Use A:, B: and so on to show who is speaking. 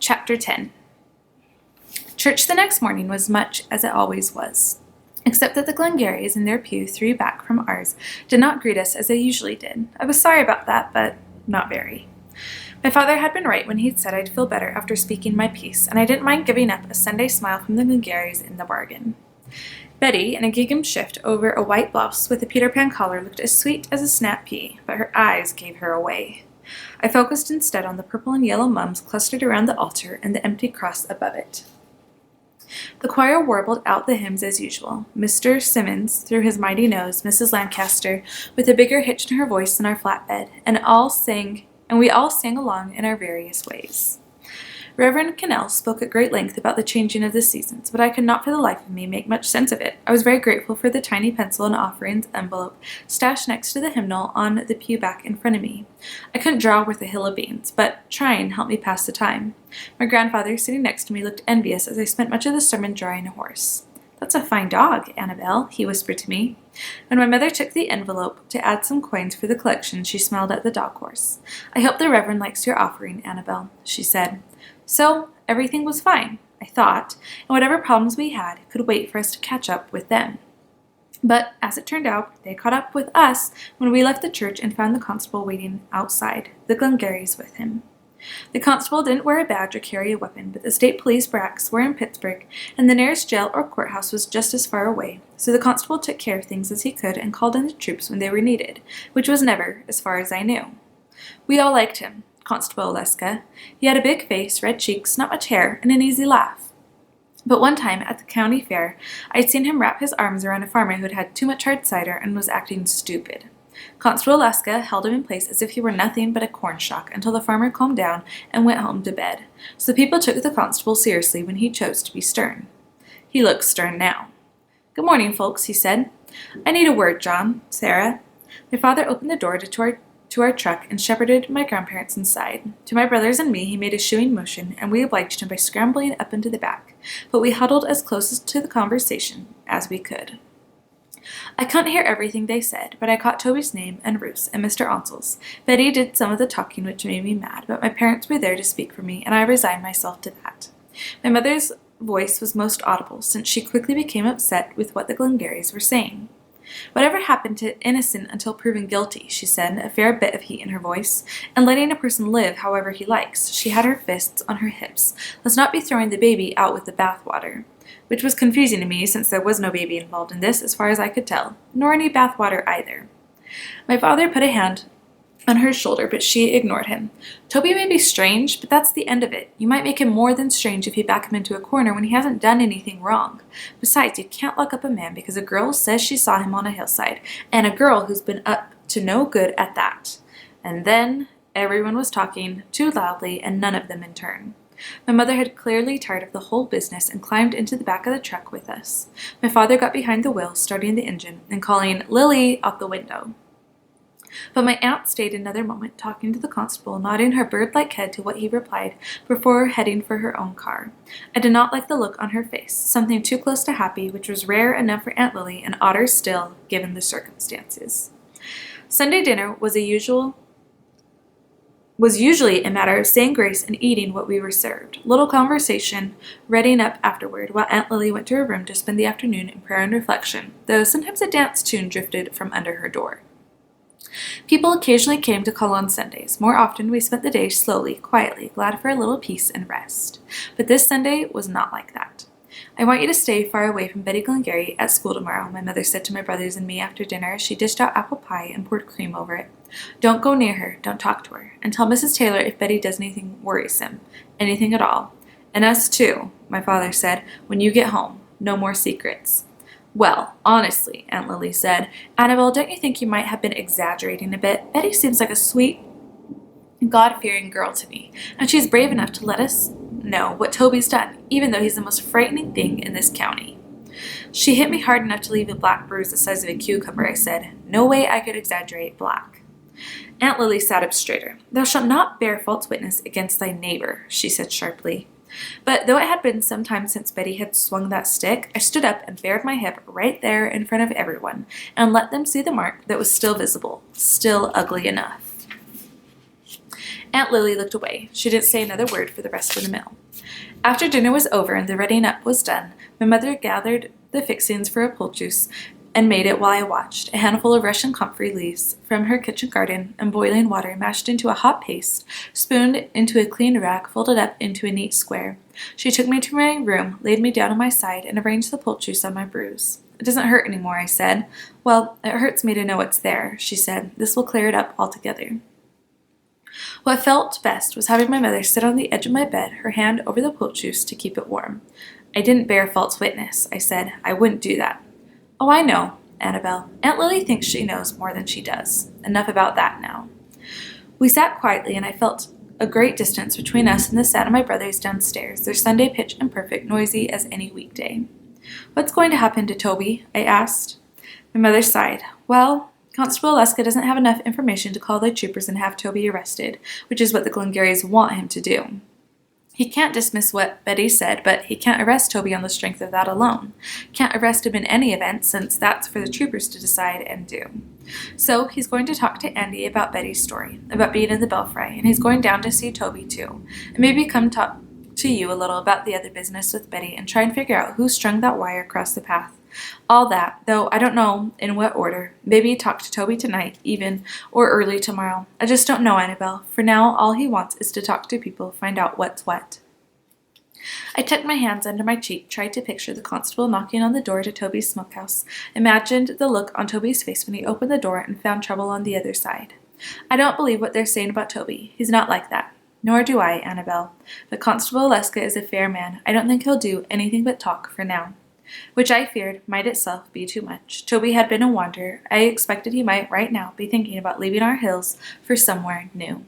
A: Chapter 10. Church the next morning was much as it always was, except that the Glengarrys in their pew 3 back from ours did not greet us as they usually did. I was sorry about that, but not very. My father had been right when he'd said I'd feel better after speaking my piece, and I didn't mind giving up a Sunday smile from the Glengarrys in the bargain. Betty, in a gingham shift over a white blouse with a Peter Pan collar, looked as sweet as a snap pea, but her eyes gave her away. I focused instead on the purple and yellow mums clustered around the altar and the empty cross above it. The choir warbled out the hymns as usual. Mr. Simmons through his mighty nose, Mrs. Lancaster with a bigger hitch in her voice than our flatbed, and we all sang along in our various ways. Reverend Cannell spoke at great length about the changing of the seasons, but I could not for the life of me make much sense of it. I was very grateful for the tiny pencil and offerings envelope stashed next to the hymnal on the pew back in front of me. I couldn't draw worth a hill of beans, but trying helped me pass the time. My grandfather, sitting next to me, looked envious as I spent much of the sermon drawing a horse. "That's a fine dog, Annabel," he whispered to me. When my mother took the envelope to add some coins for the collection, she smiled at the dog horse. "I hope the Reverend likes your offering, Annabel," she said. So, everything was fine, I thought, and whatever problems we had could wait for us to catch up with them. But, as it turned out, they caught up with us when we left the church and found the constable waiting outside, the Glengarrys with him. The constable didn't wear a badge or carry a weapon, but the state police barracks were in Pittsburgh, and the nearest jail or courthouse was just as far away, so the constable took care of things as he could and called in the troops when they were needed, which was never, as far as I knew. We all liked him. Constable Oleska. He had a big face, red cheeks, not much hair, and an easy laugh. But one time, at the county fair, I'd seen him wrap his arms around a farmer who'd had too much hard cider and was acting stupid. Constable Oleska held him in place as if he were nothing but a corn shock until the farmer calmed down and went home to bed, so people took the constable seriously when he chose to be stern. He looks stern now. "Good morning, folks," he said. "I need a word, John, Sarah." My father opened the door to our truck and shepherded my grandparents inside. To my brothers and me he made a shooing motion, and we obliged him by scrambling up into the back, but we huddled as close to the conversation as we could. I couldn't hear everything they said, but I caught Toby's name and Ruth's and Mr. Onsel's. Betty did some of the talking, which made me mad, but my parents were there to speak for me, and I resigned myself to that. My mother's voice was most audible, since she quickly became upset with what the Glengarrys were saying. "Whatever happened to innocent until proven guilty?" she said, a fair bit of heat in her voice, "and letting a person live however he likes." She had her fists on her hips. "Let's not be throwing the baby out with the bathwater," which was confusing to me since there was no baby involved in this as far as I could tell, nor any bathwater either. My father put a hand on her shoulder, but she ignored him. "Toby may be strange, but that's the end of it. You might make him more than strange if you back him into a corner when he hasn't done anything wrong. Besides, you can't lock up a man because a girl says she saw him on a hillside, and a girl who's been up to no good at that." And then everyone was talking too loudly, and none of them in turn. My mother had clearly tired of the whole business and climbed into the back of the truck with us. My father got behind the wheel, starting the engine, and calling "Lily" out the window. But my aunt stayed another moment, talking to the constable, nodding her bird-like head to what he replied, before heading for her own car. I did not like the look on her face, something too close to happy, which was rare enough for Aunt Lily, and odder still, given the circumstances. Sunday dinner was usually a matter of saying grace and eating what we were served. Little conversation, reading up afterward, while Aunt Lily went to her room to spend the afternoon in prayer and reflection, though sometimes a dance tune drifted from under her door. People occasionally came to call on Sundays. More often we spent the day slowly, quietly, glad for a little peace and rest. But this Sunday was not like that. "I want you to stay far away from Betty Glengarry at school tomorrow," my mother said to my brothers and me after dinner as she dished out apple pie and poured cream over it. "Don't go near her, don't talk to her, and tell Mrs. Taylor if Betty does anything worrisome, anything at all. And us too," my father said, "when you get home. No more secrets." "Well, honestly," Aunt Lily said, "Annabel, don't you think you might have been exaggerating a bit? Betty seems like a sweet, God-fearing girl to me, and she's brave enough to let us know what Toby's done, even though he's the most frightening thing in this county." "She hit me hard enough to leave a black bruise the size of a cucumber," I said. "No way I could exaggerate black." Aunt Lily sat up straighter. "Thou shalt not bear false witness against thy neighbor," she said sharply. But though it had been some time since Betty had swung that stick, I stood up and bared my hip right there in front of everyone, and let them see the mark that was still visible, still ugly enough. Aunt Lily looked away. She didn't say another word for the rest of the meal. After dinner was over and the readying up was done, my mother gathered the fixings for a poultice and made it while I watched, a handful of Russian comfrey leaves from her kitchen garden and boiling water mashed into a hot paste, spooned into a clean rag, folded up into a neat square. She took me to my room, laid me down on my side, and arranged the poultice on my bruise. It doesn't hurt anymore, I said. Well, it hurts me to know it's there, she said. This will clear it up altogether. What felt best was having my mother sit on the edge of my bed, her hand over the poultice to keep it warm. I didn't bear false witness, I said. I wouldn't do that. Oh, I know, Annabelle. Aunt Lily thinks she knows more than she does. Enough about that now. We sat quietly, and I felt a great distance between us and the sound of my brothers downstairs, their Sunday pitch and perfect, noisy as any weekday. What's going to happen to Toby? I asked. My mother sighed. Well, Constable Oleska doesn't have enough information to call the troopers and have Toby arrested, which is what the Glengarrys want him to do. He can't dismiss what Betty said, but he can't arrest Toby on the strength of that alone. Can't arrest him in any event, since that's for the troopers to decide and do. So he's going to talk to Andy about Betty's story, about being in the belfry, and he's going down to see Toby too, and maybe come talk to you a little about the other business with Betty and try and figure out who strung that wire across the path. All that, though I don't know in what order. Maybe talk to Toby tonight, even, or early tomorrow. I just don't know, Annabelle. For now, all he wants is to talk to people, find out what's what. I tucked my hands under my cheek, tried to picture the constable knocking on the door to Toby's smokehouse, imagined the look on Toby's face when he opened the door and found trouble on the other side. I don't believe what they're saying about Toby. He's not like that. Nor do I, Annabelle. But Constable Oleska is a fair man. I don't think he'll do anything but talk for now. Which I feared might itself be too much. Toby had been a wanderer. I expected he might right now be thinking about leaving our hills for somewhere new.